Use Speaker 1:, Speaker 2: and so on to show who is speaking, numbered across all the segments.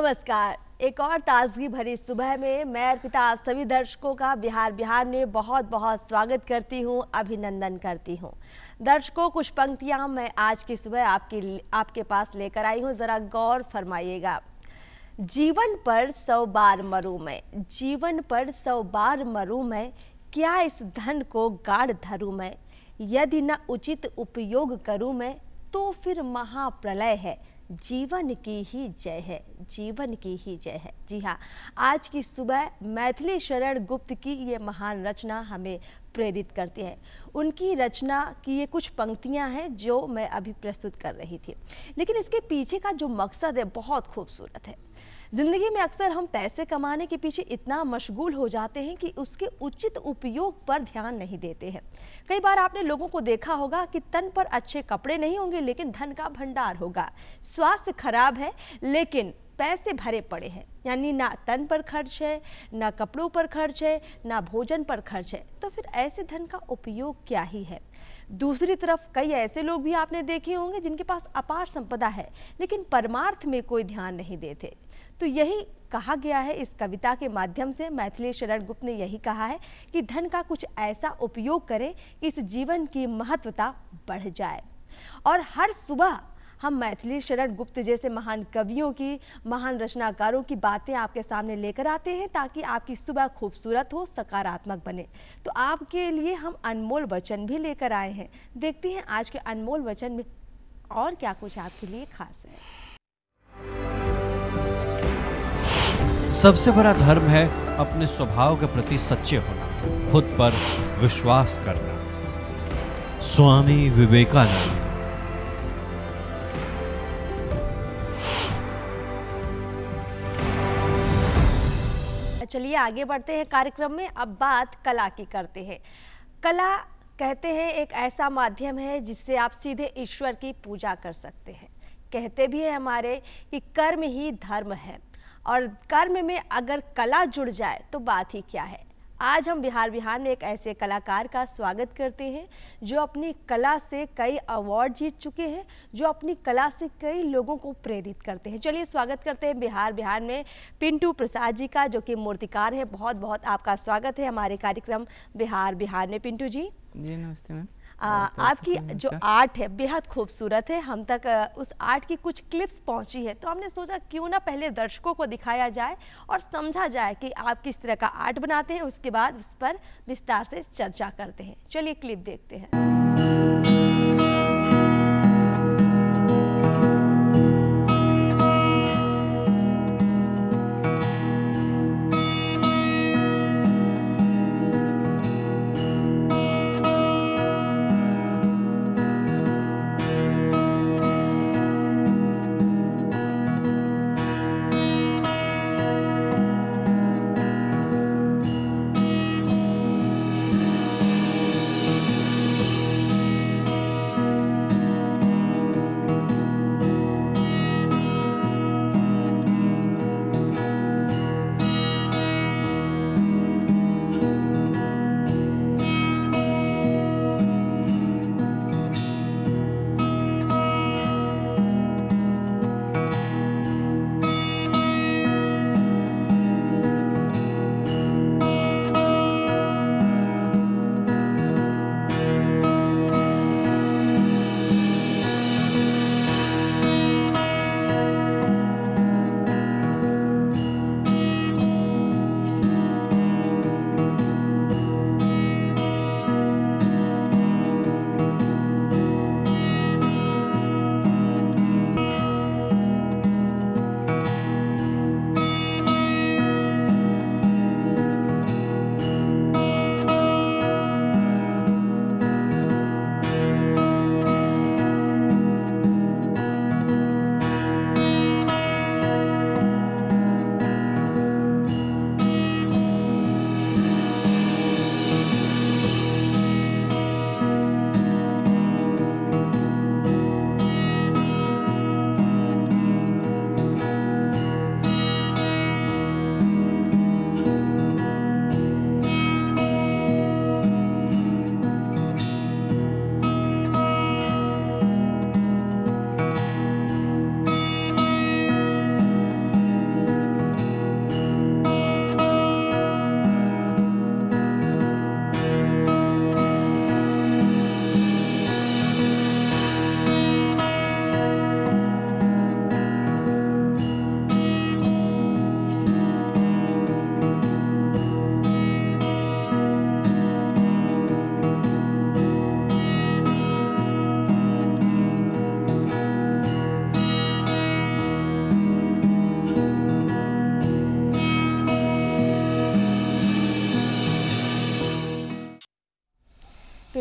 Speaker 1: नमस्कार। एक और ताजगी भरी सुबह में मैं अर्पिता आप सभी दर्शकों का बिहार में बहुत बहुत स्वागत करती हूं, अभिनंदन करती हूं। दर्शकों, कुछ पंक्तियां मैं आज की सुबह आपके पास लेकर आई हूं, जरा गौर फरमाइएगा। जीवन पर 100 बार मरूं मैं, जीवन पर 100 बार मरूं मैं, क्या इस धन को गाढ़ धरूं मैं, यदि न उचित उपयोग करूं मैं तो फिर महाप्रलय है, जीवन की ही जय है, जीवन की ही जय है। जी हाँ, आज की सुबह मैथिली शरण गुप्त की ये महान रचना हमें प्रेरित करती है। उनकी रचना की ये कुछ पंक्तियां हैं जो मैं अभी प्रस्तुत कर रही थी, लेकिन इसके पीछे का जो मकसद है बहुत खूबसूरत है। जिंदगी में अक्सर हम पैसे कमाने के पीछे इतना मशगूल हो जाते हैं कि उसके उचित उपयोग पर ध्यान नहीं देते हैं। कई बार आपने लोगों को देखा होगा कि तन पर अच्छे कपड़े नहीं होंगे लेकिन धन का भंडार होगा, स्वास्थ्य खराब है लेकिन पैसे भरे पड़े हैं, यानी ना तन पर खर्च है, ना कपड़ों पर खर्च है, ना भोजन पर खर्च है, तो फिर ऐसे धन का उपयोग क्या ही है। दूसरी तरफ कई ऐसे लोग भी आपने देखे होंगे जिनके पास अपार संपदा है लेकिन परमार्थ में कोई ध्यान नहीं देते। तो यही कहा गया है इस कविता के माध्यम से। मैथिली शरण गुप्त ने यही कहा है कि धन का कुछ ऐसा उपयोग करें कि इस जीवन की महत्वता बढ़ जाए। और हर सुबह हम मैथिली शरण गुप्त जैसे महान कवियों की, महान रचनाकारों की बातें आपके सामने लेकर आते हैं ताकि आपकी सुबह खूबसूरत हो, सकारात्मक बने। तो आपके लिए हम अनमोल वचन भी लेकर आए हैं। देखते हैं आज के अनमोल वचन में और क्या कुछ आपके लिए खास है।
Speaker 2: सबसे बड़ा धर्म है अपने स्वभाव के प्रति सच्चे होना, खुद पर विश्वास करना। स्वामी विवेकानंद।
Speaker 1: चलिए आगे बढ़ते हैं कार्यक्रम में। अब बात कला की करते हैं। कला कहते हैं एक ऐसा माध्यम है जिससे आप सीधे ईश्वर की पूजा कर सकते हैं। कहते भी हैं हमारे कि कर्म ही धर्म है, और कर्म में अगर कला जुड़ जाए तो बात ही क्या है। आज हम बिहार में एक ऐसे कलाकार का स्वागत करते हैं जो अपनी कला से कई अवार्ड जीत चुके हैं, जो अपनी कला से कई लोगों को प्रेरित करते हैं। चलिए स्वागत करते हैं बिहार में पिंटू प्रसाद जी का, जो कि मूर्तिकार है। बहुत बहुत आपका स्वागत है हमारे कार्यक्रम बिहार में। पिंटू जी
Speaker 3: नमस्ते मैम।
Speaker 1: आपकी जो आर्ट है बेहद खूबसूरत है। हम तक उस आर्ट की कुछ क्लिप्स पहुंची है, तो हमने सोचा क्यों ना पहले दर्शकों को दिखाया जाए और समझा जाए कि आप किस तरह का आर्ट बनाते हैं, उसके बाद उस पर विस्तार से चर्चा करते हैं। चलिए क्लिप देखते हैं।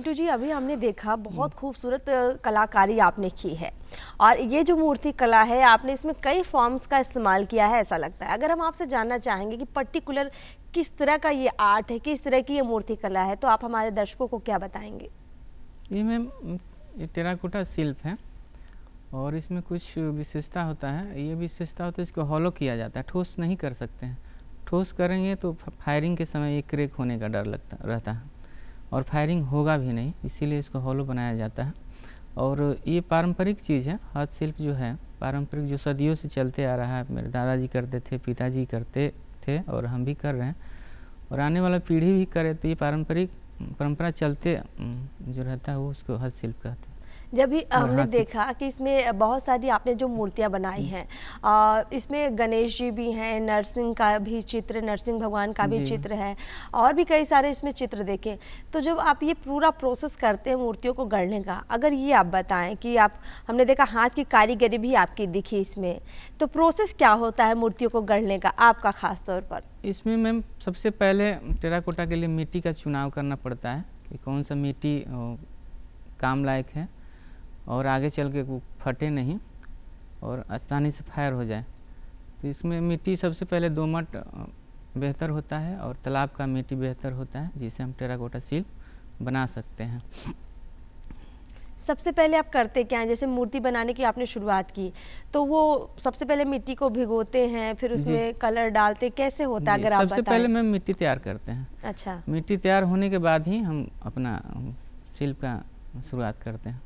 Speaker 1: पिंटू जी, अभी हमने देखा बहुत खूबसूरत कलाकारी आपने की है, और ये जो मूर्ति कला है आपने इसमें कई फॉर्म्स का इस्तेमाल किया है ऐसा लगता है। अगर हम आपसे जानना चाहेंगे कि पर्टिकुलर किस तरह का ये आर्ट है, किस तरह की ये मूर्ति कला है, तो आप हमारे दर्शकों को क्या बताएंगे?
Speaker 3: ये मैम ये टेराकोटा शिल्प है और इसमें कुछ विशेषता होता है। ये विशेषता होता है इसको हॉलो किया जाता है, ठोस नहीं कर सकते हैं। ठोस करेंगे तो फायरिंग के समय ये क्रैक होने का डर रहता है और फायरिंग होगा भी नहीं, इसीलिए इसको हॉलो बनाया जाता है। और ये पारंपरिक चीज़ है, हस्तशिल्प जो है पारंपरिक, जो सदियों से चलते आ रहा है। मेरे दादाजी करते थे, पिताजी करते थे और हम भी कर रहे हैं और आने वाला पीढ़ी भी करे, तो ये पारंपरिक परंपरा चलते जो रहता है वो उसको हस्तशिल्प कहते हैं।
Speaker 1: जब भी हमने देखा कि इसमें बहुत सारी आपने जो मूर्तियां बनाई हैं, इसमें गणेश जी भी हैं, नरसिंह का भी चित्र, नरसिंह भगवान का भी चित्र है, और भी कई सारे इसमें चित्र देखे। तो जब आप ये पूरा प्रोसेस करते हैं मूर्तियों को गढ़ने का, अगर ये आप बताएं कि आप, हमने देखा हाथ की कारीगरी भी आपकी दिखी इसमें, तो प्रोसेस क्या होता है मूर्तियों को गढ़ने का आपका खास तौर पर? इसमें
Speaker 3: मैम सबसे पहले टेराकोटा के लिए मिट्टी का चुनाव करना पड़ता है कि कौन सा मिट्टी काम लायक है और आगे चल के वो फटे नहीं और आसानी से फायर हो जाए। तो इसमें मिट्टी सबसे पहले दोमट बेहतर होता है और तालाब का मिट्टी बेहतर होता है, जिससे हम टेराकोटा शिल्प बना सकते हैं।
Speaker 1: सबसे पहले आप करते क्या हैं? जैसे मूर्ति बनाने की आपने शुरुआत की, तो वो सबसे पहले मिट्टी को भिगोते हैं, फिर उसमें कलर डालते, कैसे होता है अगर आप बताएं?
Speaker 3: सबसे पहले मैम मिट्टी तैयार करते हैं।
Speaker 1: अच्छा,
Speaker 3: मिट्टी तैयार होने के बाद ही हम अपना शिल्प का शुरुआत करते हैं।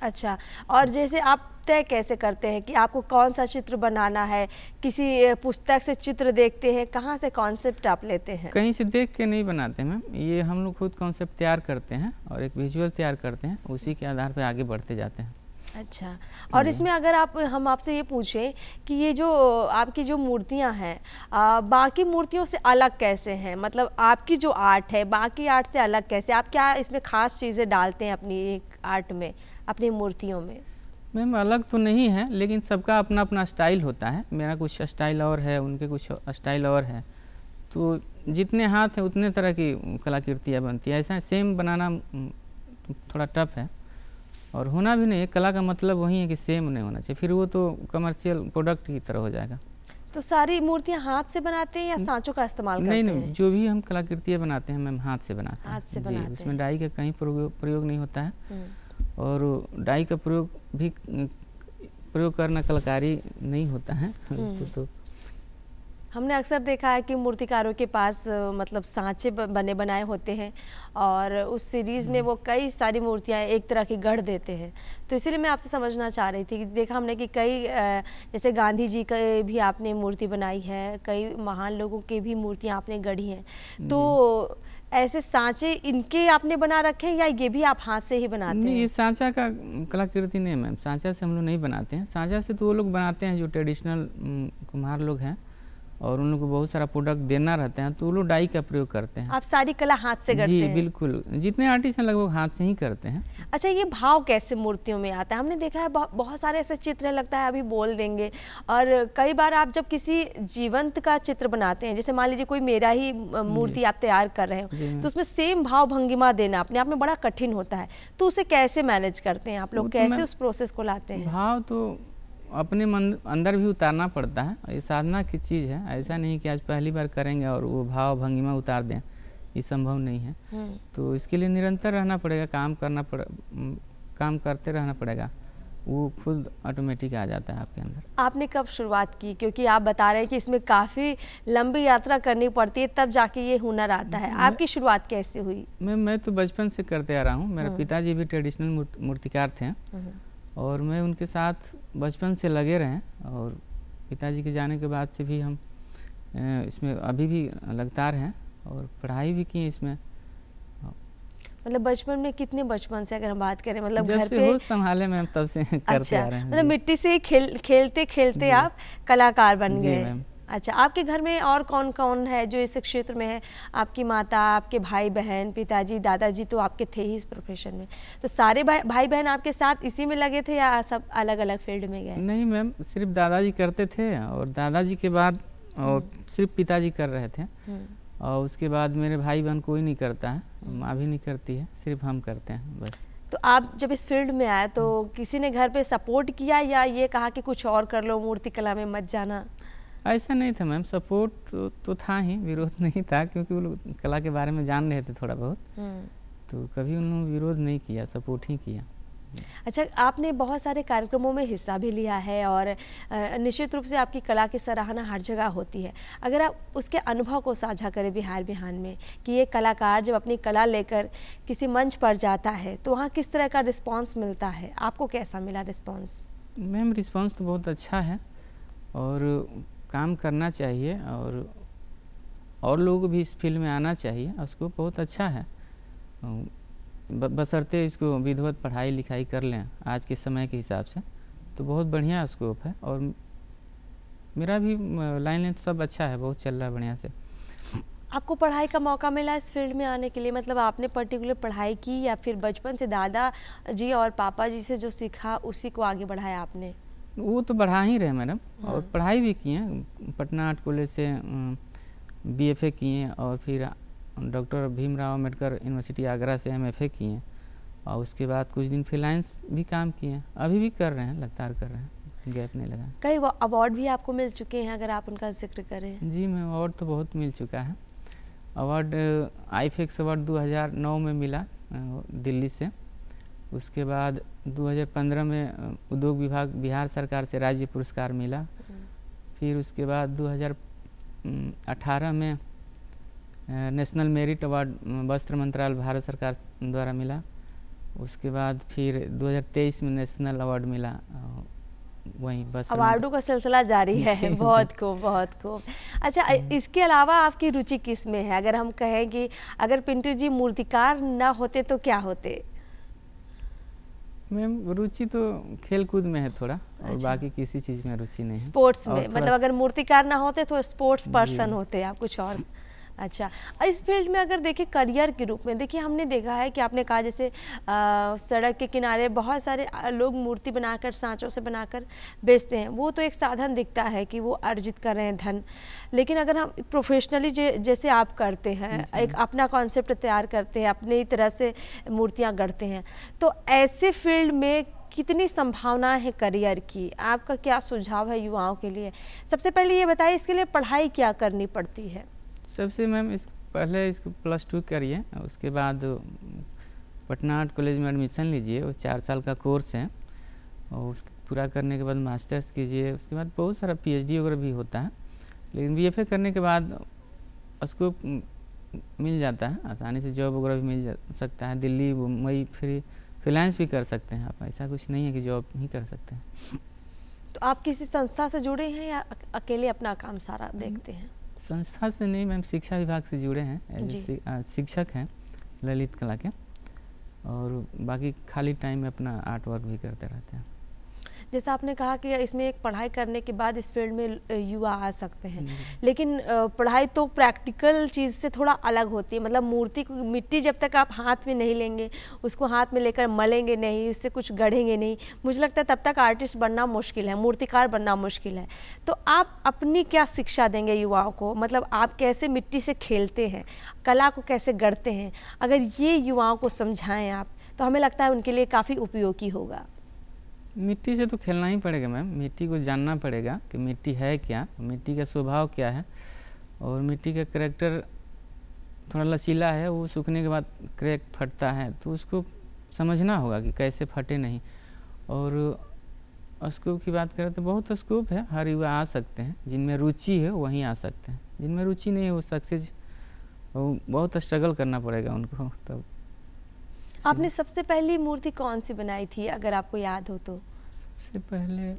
Speaker 1: अच्छा, और जैसे आप तय कैसे करते हैं कि आपको कौन सा चित्र बनाना है? किसी पुस्तक से चित्र देखते हैं? कहाँ से कॉन्सेप्ट आप लेते हैं?
Speaker 3: कहीं से देख के नहीं बनाते मैम, ये हम लोग खुद कॉन्सेप्ट तैयार करते हैं और एक विजुअल तैयार करते हैं, उसी के आधार पर आगे बढ़ते जाते हैं।
Speaker 1: अच्छा, और इसमें अगर हम आपसे ये पूछें कि ये जो आपकी जो मूर्तियां हैं बाकी मूर्तियों से अलग कैसे हैं? मतलब आपकी जो आर्ट है बाकी आर्ट से अलग कैसे? आप क्या इसमें खास चीज़ें डालते हैं अपनी एक आर्ट में, अपनी मूर्तियों में?
Speaker 3: मैम अलग तो नहीं है, लेकिन सबका अपना अपना स्टाइल होता है। मेरा कुछ स्टाइल और है, उनके कुछ स्टाइल और है, तो जितने हाथ हैं उतने तरह की कलाकृतियाँ बनती है। ऐसा सेम बनाना थोड़ा टफ है और होना भी नहीं है। कला का मतलब वही है कि सेम नहीं होना चाहिए, फिर वो तो कमर्शियल प्रोडक्ट की तरह हो जाएगा।
Speaker 1: तो सारी मूर्तियां हाथ से बनाते हैं या सांचों का इस्तेमाल करते हैं?
Speaker 3: नहीं, जो भी हम कलाकृतियाँ बनाते हैं मैम हाथ से बनाते हैं।
Speaker 1: हाथ से बनाते हैं।
Speaker 3: उसमें डाई का कहीं प्रयोग नहीं होता है और डाई का प्रयोग करना कलाकारी नहीं होता है। तो
Speaker 1: हमने अक्सर देखा है कि मूर्तिकारों के पास मतलब सांचे बने बनाए होते हैं और उस सीरीज़ में वो कई सारी मूर्तियां एक तरह की गढ़ देते हैं। तो इसीलिए मैं आपसे समझना चाह रही थी कि देखा हमने कि कई जैसे गांधी जी का भी आपने मूर्ति बनाई है, कई महान लोगों की भी मूर्तियां आपने गढ़ी हैं। तो ऐसे सांचे इनके आपने बना रखे हैं या ये भी आप हाथ से ही बनाते हैं?
Speaker 3: ये सांचा का कलाकृति नहीं मैम, सांचा से हम लोग नहीं बनाते हैं। सांचा से तो वो लोग बनाते हैं जो ट्रेडिशनल कुम्हार लोग हैं और उन लोग को बहुत सारा प्रोडक्ट देना रहता है, तो वो लोग डाई का प्रयोग करते हैं।
Speaker 1: आप सारी कला हाथ से करते हैं?
Speaker 3: जी बिल्कुल, जितने आर्टिस्ट हैं लगभग हाथ से ही करते हैं।
Speaker 1: अच्छा, ये भाव कैसे मूर्तियों में आता है? हमने देखा है बहुत सारे ऐसे चित्र लगता है अभी बोल देंगे, और कई बार आप जब किसी जीवंत का चित्र बनाते हैं, जैसे मान लीजिए कोई मेरा ही मूर्ति आप तैयार कर रहे हो, तो उसमें सेम भाव भंगिमा देना अपने आप में बड़ा कठिन होता है, तो उसे कैसे मैनेज करते हैं आप लोग? कैसे उस प्रोसेस को लाते हैं?
Speaker 3: भाव तो अपने मन अंदर भी उतारना पड़ता है, ये साधना की चीज़ है। ऐसा नहीं कि आज पहली बार करेंगे और वो भाव भंगिमा उतार दें, ये संभव नहीं है। तो इसके लिए निरंतर रहना पड़ेगा, काम करते रहना पड़ेगा, वो खुद ऑटोमेटिक आ जाता है आपके अंदर।
Speaker 1: आपने कब शुरुआत की? क्योंकि आप बता रहे हैं कि इसमें काफ़ी लंबी यात्रा करनी पड़ती है तब जाके ये हुनर आता है। आपकी शुरुआत कैसे हुई?
Speaker 3: मैं तो बचपन से करते आ रहा हूँ। मेरे पिताजी भी ट्रेडिशनल मूर्तिकार थे और मैं उनके साथ बचपन से लगे रहे, और पिताजी के जाने के बाद से भी हम इसमें अभी भी लगातार हैं और पढ़ाई भी की है इसमें।
Speaker 1: मतलब बचपन में कितने बचपन से अगर हम बात करें, मतलब
Speaker 3: जब
Speaker 1: घर
Speaker 3: से
Speaker 1: पे
Speaker 3: होश संभाले मैम तब से करते आ रहे हैं।
Speaker 1: मतलब मिट्टी से खेलते खेलते आप कलाकार बन गए। अच्छा, आपके घर में और कौन कौन है जो इस क्षेत्र में है? आपकी माता, आपके भाई बहन, पिताजी, दादाजी तो आपके थे ही इस प्रोफेशन में, तो सारे भाई बहन आपके साथ इसी में लगे थे या सब अलग अलग फील्ड में गए?
Speaker 3: नहीं मैम, सिर्फ दादाजी करते थे और दादाजी के बाद और सिर्फ पिताजी कर रहे थे, और उसके बाद मेरे भाई बहन कोई नहीं करता है, माँ भी नहीं करती है, सिर्फ हम करते हैं बस।
Speaker 1: तो आप जब इस फील्ड में आए तो किसी ने घर पे सपोर्ट किया या ये कहा कि कुछ और कर लो, मूर्ति कला में मत जाना?
Speaker 3: ऐसा नहीं था मैम, सपोर्ट तो था ही, विरोध नहीं था, क्योंकि वो लोग कला के बारे में जान रहे थे थोड़ा बहुत, तो कभी उन्होंने विरोध नहीं किया, सपोर्ट ही किया।
Speaker 1: अच्छा, आपने बहुत सारे कार्यक्रमों में हिस्सा भी लिया है और निश्चित रूप से आपकी कला की सराहना हर जगह होती है। अगर आप उसके अनुभव को साझा करें बिहार बिहान में कि ये कलाकार जब अपनी कला लेकर किसी मंच पर जाता है तो वहाँ किस तरह का रिस्पांस मिलता है, आपको कैसा मिला रिस्पांस?
Speaker 3: मैम रिस्पांस तो बहुत अच्छा है और काम करना चाहिए और लोगों को भी इस फील्ड में आना चाहिए, उसको बहुत अच्छा है, बशर्ते इसको विधिवत पढ़ाई लिखाई कर लें आज के समय के हिसाब से, तो बहुत बढ़िया स्कोप है। और मेरा भी लाइन तो सब अच्छा है, बहुत चल रहा है बढ़िया से।
Speaker 1: आपको पढ़ाई का मौका मिला इस फील्ड में आने के लिए, मतलब आपने पर्टिकुलर पढ़ाई की या फिर बचपन से दादा जी और पापा जी से जो सीखा उसी को आगे बढ़ाया आपने?
Speaker 3: वो तो बढ़ा ही रहे मैडम, और पढ़ाई भी की है, पटना आर्ट कॉलेज से BFA किए और फिर डॉक्टर भीमराव अम्बेडकर यूनिवर्सिटी आगरा से MFA किए और उसके बाद कुछ दिन फ्रीलांस भी काम किए, अभी भी कर रहे हैं, लगातार कर रहे हैं, गैप नहीं लगा।
Speaker 1: कई अवार्ड भी आपको मिल चुके हैं, अगर आप उनका जिक्र करें?
Speaker 3: जी मैं अवार्ड तो बहुत मिल चुका है। अवार्ड IFEX अवार्ड 2009 में मिला दिल्ली से, उसके बाद 2015 में उद्योग विभाग बिहार सरकार से राज्य पुरस्कार मिला, फिर उसके बाद 2018 में नेशनल मेरिट अवार्ड वस्त्र मंत्रालय भारत सरकार द्वारा मिला, उसके बाद फिर 2023 में नेशनल अवार्ड मिला, वहीं बस
Speaker 1: अवार्डों का सिलसिला जारी है। बहुत खूब, बहुत खूब। अच्छा, इसके अलावा आपकी रुचि किस में है? अगर हम कहें कि अगर पिंटू जी मूर्तिकार ना होते तो क्या होते?
Speaker 3: मैम रुचि तो खेल कूद में है थोड़ा, और बाकी किसी चीज़ में रुचि नहीं है।
Speaker 1: स्पोर्ट्स में, मतलब अगर मूर्तिकार ना होते तो स्पोर्ट्स पर्सन होते आप, कुछ और? अच्छा, इस फील्ड में अगर देखिए करियर के रूप में, देखिए हमने देखा है कि आपने कहा जैसे सड़क के किनारे बहुत सारे लोग मूर्ति बनाकर सांचों से बनाकर बेचते हैं, वो तो एक साधन दिखता है कि वो अर्जित कर रहे हैं धन, लेकिन अगर हम प्रोफेशनली जैसे आप करते हैं, एक अपना कॉन्सेप्ट तैयार करते हैं, अपनी तरह से मूर्तियाँ गढ़ते हैं, तो ऐसे फील्ड में कितनी संभावना है करियर की? आपका क्या सुझाव है युवाओं के लिए? सबसे पहले ये बताइए इसके लिए पढ़ाई क्या करनी पड़ती है?
Speaker 3: सबसे मैम पहले इसको +2 करिए, उसके बाद पटना आर्ट कॉलेज में एडमिशन लीजिए, वो 4 साल का कोर्स है, और उसको पूरा करने के बाद मास्टर्स कीजिए, उसके बाद बहुत सारा PhD वगैरह भी होता है, लेकिन BFA करने के बाद उसको मिल जाता है आसानी से, जॉब वगैरह भी मिल सकता है, दिल्ली मुंबई फ्रीलांस भी कर सकते हैं आप, ऐसा कुछ नहीं है कि जॉब ही कर सकते हैं।
Speaker 1: तो आप किसी संस्था से जुड़े हैं या अकेले अपना काम सारा देखते हैं?
Speaker 3: संस्था से नहीं मैम, शिक्षा विभाग से जुड़े हैं, शिक्षक हैं ललित कला के, और बाकी खाली टाइम में अपना आर्ट वर्क भी करते रहते हैं।
Speaker 1: जैसा आपने कहा कि इसमें एक पढ़ाई करने के बाद इस फील्ड में युवा आ सकते हैं, लेकिन पढ़ाई तो प्रैक्टिकल चीज़ से थोड़ा अलग होती है, मतलब मूर्ति को, मिट्टी जब तक आप हाथ में नहीं लेंगे, उसको हाथ में लेकर मलेंगे नहीं, उससे कुछ गढ़ेंगे नहीं, मुझे लगता है तब तक आर्टिस्ट बनना मुश्किल है, मूर्तिकार बनना मुश्किल है। तो आप अपनी क्या शिक्षा देंगे युवाओं को, मतलब आप कैसे मिट्टी से खेलते हैं, कला को कैसे गढ़ते हैं, अगर ये युवाओं को समझाएं आप, तो हमें लगता है उनके लिए काफ़ी उपयोगी होगा।
Speaker 3: मिट्टी से तो खेलना ही पड़ेगा मैम, मिट्टी को जानना पड़ेगा कि मिट्टी है क्या, मिट्टी का स्वभाव क्या है, और मिट्टी का करैक्टर थोड़ा लचीला है, वो सूखने के बाद क्रैक फटता है, तो उसको समझना होगा कि कैसे फटे नहीं। और स्कोप की बात करें तो बहुत स्कोप है, हर युवा आ सकते हैं, जिनमें रुचि है वहीं आ सकते हैं, जिनमें रुचि नहीं है वो सक्सेस, बहुत स्ट्रगल करना पड़ेगा उनको। तब
Speaker 1: आपने सबसे पहली मूर्ति कौन सी बनाई थी, अगर आपको याद हो तो?
Speaker 3: सबसे पहले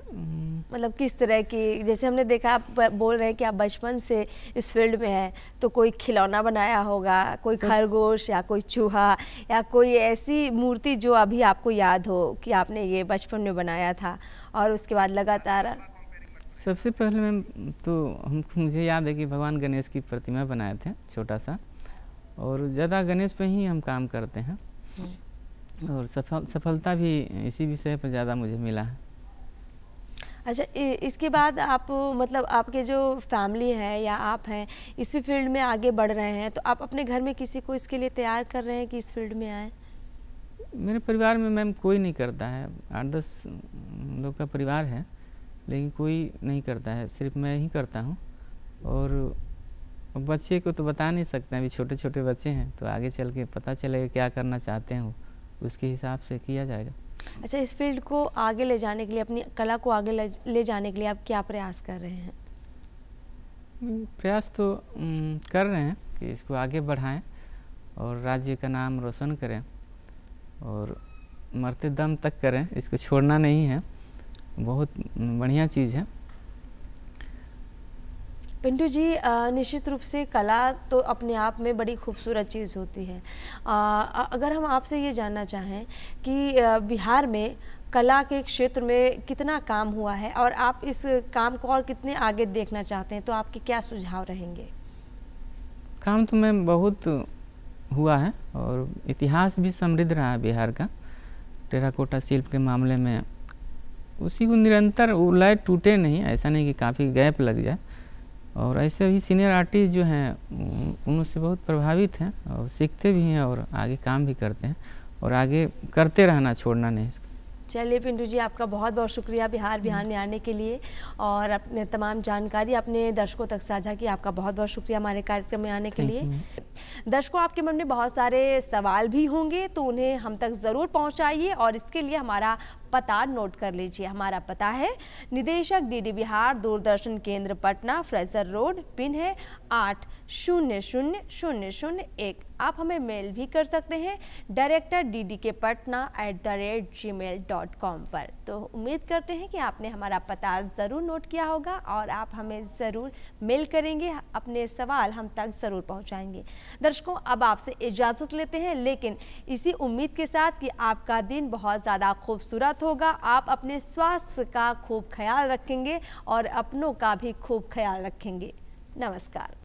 Speaker 1: मतलब किस तरह की, जैसे हमने देखा आप बोल रहे हैं कि आप बचपन से इस फील्ड में हैं, तो कोई खिलौना बनाया होगा, कोई खरगोश या कोई चूहा, या कोई ऐसी मूर्ति जो अभी आपको याद हो कि आपने ये बचपन में बनाया था और उसके बाद लगातार?
Speaker 3: सबसे पहले मैम तो मुझे याद है कि भगवान गणेश की प्रतिमा बनाए थे, छोटा सा, और ज़्यादा गणेश पे ही हम काम करते हैं, और सफलता भी इसी विषय पर ज़्यादा मुझे मिला है।
Speaker 1: अच्छा, इसके बाद आप मतलब आपके जो फैमिली है या आप हैं इसी फील्ड में आगे बढ़ रहे हैं, तो आप अपने घर में किसी को इसके लिए तैयार कर रहे हैं कि इस फील्ड में आए?
Speaker 3: मेरे परिवार में मैम कोई नहीं करता है, 8-10 लोग का परिवार है, लेकिन कोई नहीं करता है, सिर्फ मैं ही करता हूँ। और बच्चे को तो बता नहीं सकते हैं, अभी छोटे छोटे बच्चे हैं, तो आगे चल के पता चलेगा क्या करना चाहते हैं वो, उसके हिसाब से किया जाएगा।
Speaker 1: अच्छा, इस फील्ड को आगे ले जाने के लिए, अपनी कला को आगे ले जाने के लिए आप क्या प्रयास कर रहे हैं?
Speaker 3: प्रयास तो कर रहे हैं कि इसको आगे बढ़ाएं और राज्य का नाम रोशन करें और मरते दम तक करें, इसको छोड़ना नहीं है, बहुत बढ़िया चीज़ है।
Speaker 1: पिंटू जी, निश्चित रूप से कला तो अपने आप में बड़ी खूबसूरत चीज़ होती है। अगर हम आपसे ये जानना चाहें कि बिहार में कला के क्षेत्र में कितना काम हुआ है और आप इस काम को और कितने आगे देखना चाहते हैं, तो आपके क्या सुझाव रहेंगे?
Speaker 3: काम तो मैम बहुत हुआ है और इतिहास भी समृद्ध रहा है बिहार का। टेराकोटा शिल्प के मामले में उसी को निरंतर उलय टूटे नहीं, ऐसा नहीं कि काफ़ी गैप लग जाए। और ऐसे ही सीनियर आर्टिस्ट जो हैं उनसे बहुत प्रभावित हैं और सीखते भी हैं और आगे काम भी करते हैं और आगे करते रहना, छोड़ना नहीं।
Speaker 1: चलिए पिंटू जी, आपका बहुत बहुत शुक्रिया बिहार में आने के लिए और अपने तमाम जानकारी अपने दर्शकों तक साझा की। आपका बहुत बहुत शुक्रिया हमारे कार्यक्रम में आने के लिए। दर्शकों, आपके मन में बहुत सारे सवाल भी होंगे तो उन्हें हम तक ज़रूर पहुंचाइए और इसके लिए हमारा पता नोट कर लीजिए। हमारा पता है निदेशक डीडी बिहार, दूरदर्शन केंद्र पटना, फ्रेजर रोड, पिन है 800001। आप हमें मेल भी कर सकते हैं directorddkpatna@gmail.com पर। तो उम्मीद करते हैं कि आपने हमारा पता ज़रूर नोट किया होगा और आप हमें ज़रूर मेल करेंगे, अपने सवाल हम तक ज़रूर पहुंचाएंगे। दर्शकों, अब आपसे इजाज़त लेते हैं, लेकिन इसी उम्मीद के साथ कि आपका दिन बहुत ज़्यादा खूबसूरत होगा, आप अपने स्वास्थ्य का खूब ख्याल रखेंगे और अपनों का भी खूब ख्याल रखेंगे। नमस्कार।